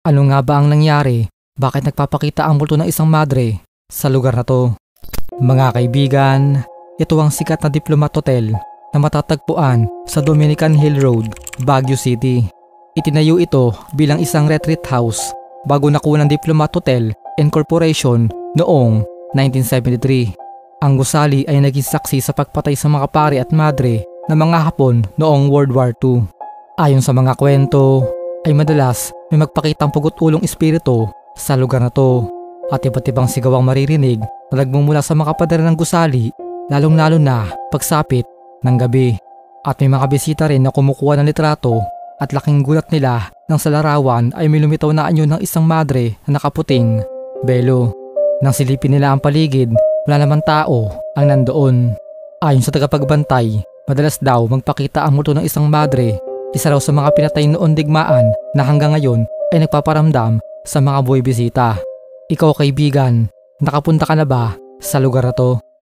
Ano nga ba ang nangyari? Bakit nagpapakita ang multo ng isang madre sa lugar na to? Mga kaibigan, ito ang sikat na Diplomat Hotel na matatagpuan sa Dominican Hill Road, Baguio City. Itinayo ito bilang isang retreat house bago nakuha ng Diplomat Hotel Incorporation noong 1973. Ang gusali ay naging saksi sa pagpatay sa mga pare at madre ng mga Hapon noong World War II. Ayon sa mga kwento, ay madalas may magpakitang pugot-ulong espiritu sa lugar na to at iba't ibang sigaw ang maririnig na nagmumula sa mga pader ng gusali, lalong-lalo na pagsapit ng gabi. At may mga bisita rin na kumukuha ng litrato at laking gulat nila nang sa larawan ay may lumitaw na anyo ng isang madre na nakaputing belo. Nang silipin nila ang paligid, wala naman tao ang nandoon. Ayon sa tagapagbantay, madalas daw magpakita ang multo ng isang madre, isa raw sa mga pinatay noon digmaan na hanggang ngayon ay nagpaparamdam sa mga buhay bisita. Ikaw kaibigan, nakapunta ka na ba sa lugar na to?